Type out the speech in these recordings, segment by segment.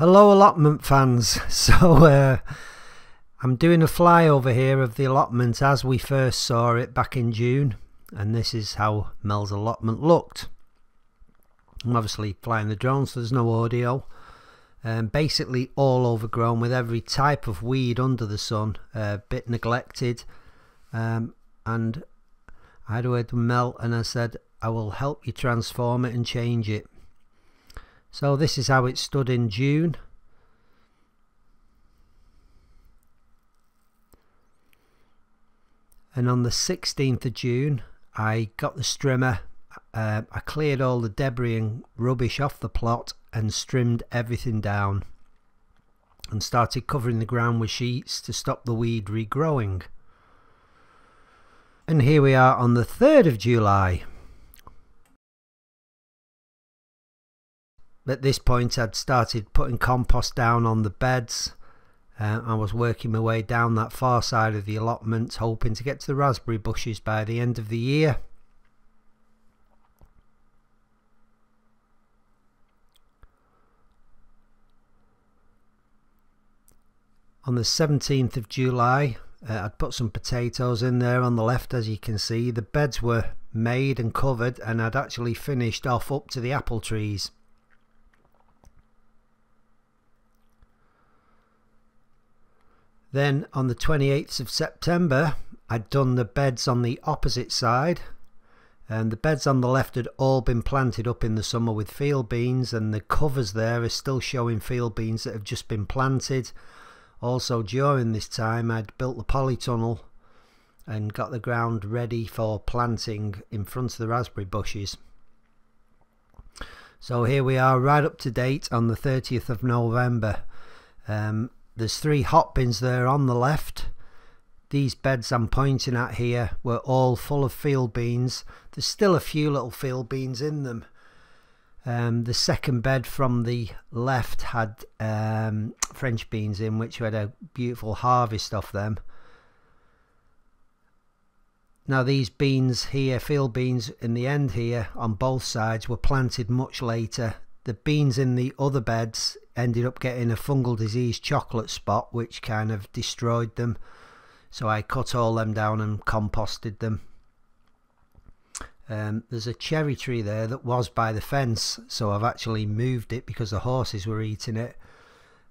Hello allotment fans. So I'm doing a flyover here of the allotment as we first saw it back in June, and this is how Mels allotment looked. I'm obviously flying the drone, so there's no audio. Basically all overgrown with every type of weed under the sun, a bit neglected, and I had a word with Mel and I said I will help you transform it and change it. So this is how it stood in June. And on the 16th of June I got the strimmer, I cleared all the debris and rubbish off the plot and trimmed everything down and started covering the ground with sheets to stop the weed regrowing. And here we are on the 3rd of July. At this point I'd started putting compost down on the beds. I was working my way down that far side of the allotment, hoping to get to the raspberry bushes by the end of the year. On the 17th of July I'd put some potatoes in there on the left. As you can see, the beds were made and covered, and I'd actually finished off up to the apple trees. Then on the 28th of September I'd done the beds on the opposite side, and the beds on the left had all been planted up in the summer with field beans, and the covers there are still showing field beans that have just been planted. Also during this time I'd built the polytunnel and got the ground ready for planting in front of the raspberry bushes. So here we are, right up to date on the 30th of November. There's 3 hot bins there on the left. These beds I'm pointing at here were all full of field beans. There's still a few little field beans in them. The second bed from the left had French beans in, which we had a beautiful harvest of them. Now these beans here, field beans in the end here on both sides, were planted much later. The beans in the other beds ended up getting a fungal disease chocolate spot, which kind of destroyed them, so I cut all them down and composted them. There's a cherry tree there that was by the fence, so I've actually moved it because the horses were eating it,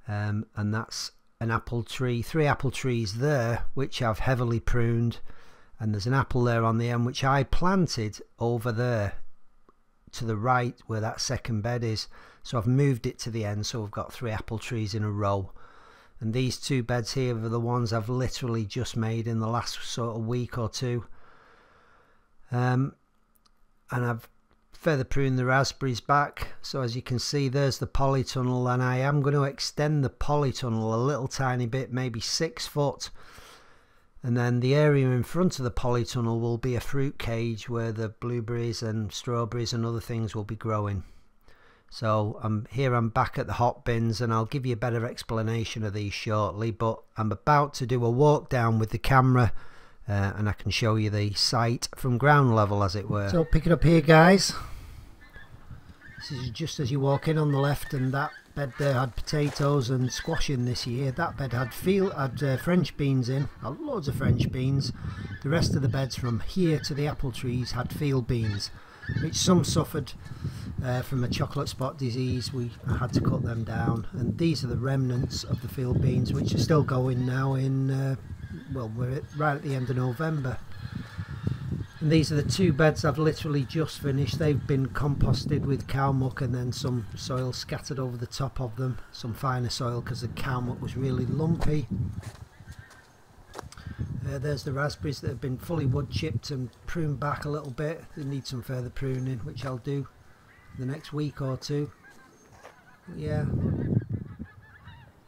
and that's an apple tree, 3 apple trees there which I've heavily pruned, and there's an apple there on the end which I planted over there to the right where that second bed is, so I've moved it to the end, so we've got 3 apple trees in a row. And these 2 beds here are the ones I've literally just made in the last sort of week or two, and I've further pruned the raspberries back. So as you can see, there's the polytunnel, and I am going to extend the polytunnel a little tiny bit, maybe 6 foot. And then the area in front of the polytunnel will be a fruit cage where the blueberries and strawberries and other things will be growing. So I'm back at the hot bins, and I'll give you a better explanation of these shortly, but I'm about to do a walk down with the camera, and I can show you the site from ground level, as it were. So pick it up here, guys. This is just as you walk in on the left, and that bed there had potatoes and squash in this year. That bed had French beans in, loads of French beans. The rest of the beds from here to the apple trees had field beans, which some suffered from a chocolate spot disease. We had to cut them down, and these are the remnants of the field beans, which are still going now in well, we're right at the end of November. And these are the 2 beds I've literally just finished. They've been composted with cow muck and then some soil scattered over the top of them, some finer soil because the cow muck was really lumpy. There's the raspberries that have been fully wood chipped and pruned back a little bit. They need some further pruning, which I'll do the next week or 2. But yeah,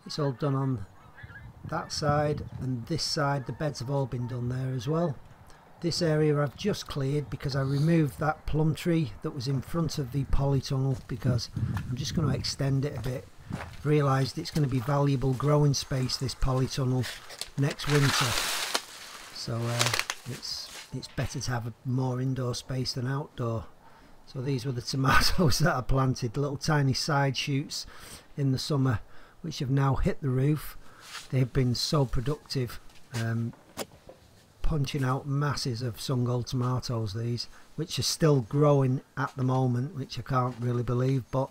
it's all done on that side, and this side the beds have all been done there as well. This area I've just cleared because I removed that plum tree that was in front of the polytunnel, because I'm just going to extend it a bit. I've realised it's going to be valuable growing space, this polytunnel, next winter, so it's better to have more indoor space than outdoor. So these were the tomatoes that I planted, little tiny side shoots in the summer which have now hit the roof. They've been so productive, punching out masses of sun gold tomatoes, these, which are still growing at the moment, which I can't really believe, but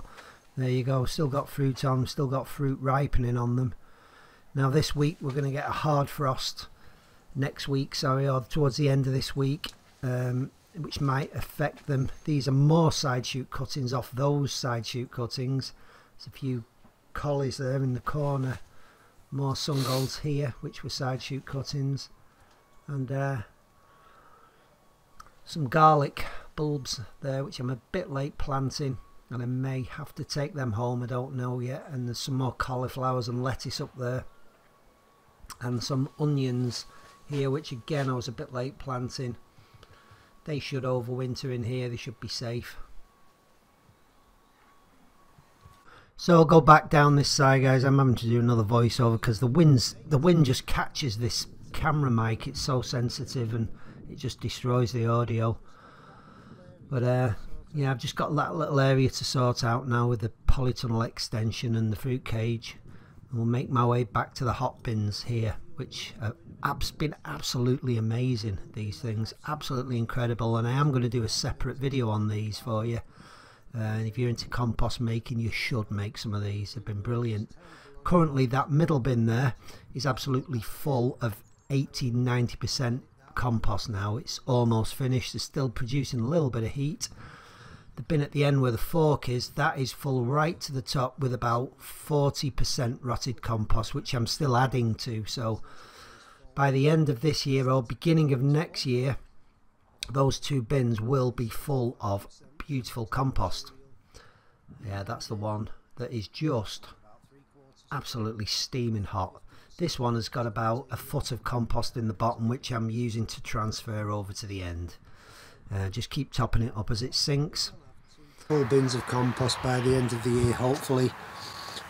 there you go. Still got fruit on them, still got fruit ripening on them. Now this week we're going to get a hard frost, next week, sorry, or towards the end of this week, which might affect them. These are more side shoot cuttings off those side shoot cuttings. There's a few collies there in the corner, more sun golds here, which were side shoot cuttings, and some garlic bulbs there, which I'm a bit late planting, and I may have to take them home, I don't know yet. And there's some more cauliflowers and lettuce up there, and some onions here, which again I was a bit late planting. They should overwinter in here, they should be safe. So I'll go back down this side, guys. I'm having to do another voiceover because the wind just catches this camera mic. It's so sensitive and it just destroys the audio. But yeah, I've just got that little area to sort out now with the polytunnel extension and the fruit cage, and we'll make my way back to the hot bins here, which have been absolutely amazing. These things, absolutely incredible, and I am going to do a separate video on these for you. And if you're into compost making, you should make some of these. They've been brilliant. Currently that middle bin there is absolutely full of 80–90% compost now. It's almost finished. It's still producing a little bit of heat. The bin at the end where the fork is, that is full right to the top with about 40% rotted compost, which I'm still adding to. So by the end of this year or beginning of next year, those two bins will be full of beautiful compost. Yeah, that's the one that is just absolutely steaming hot. This one has got about a foot of compost in the bottom, which I'm using to transfer over to the end. Just keep topping it up as it sinks. Full bins of compost by the end of the year, hopefully,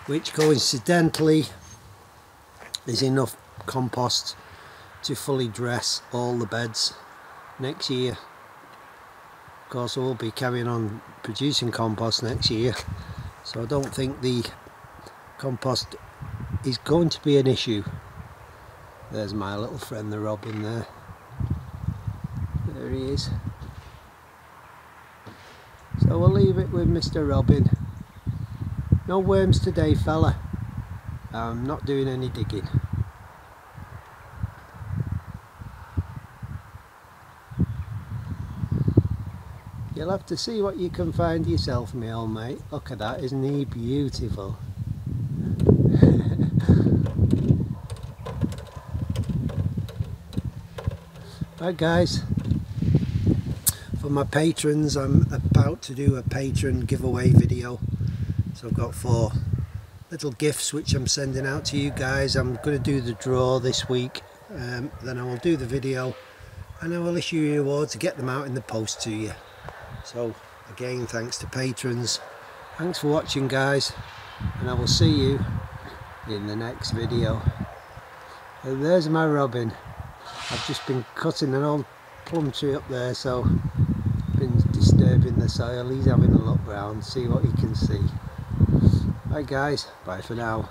which coincidentally is enough compost to fully dress all the beds next year. Of course, I will be carrying on producing compost next year, so I don't think the compost is going to be an issue. There's my little friend the robin there. There he is. So we'll leave it with Mr. Robin. No worms today, fella. I'm not doing any digging. You'll have to see what you can find yourself, my old mate. Look at that, isn't he beautiful? Right guys, for my patrons, I'm about to do a patron giveaway video. So I've got 4 little gifts which I'm sending out to you guys. I'm going to do the draw this week, then I will do the video and I will issue you awards to get them out in the post to you. So again, thanks to patrons. Thanks for watching, guys, and I will see you in the next video. And there's my robin. I've just been cutting an old plum tree up there, so been disturbing the soil. He's having a look round, see what he can see. Bye guys, bye for now.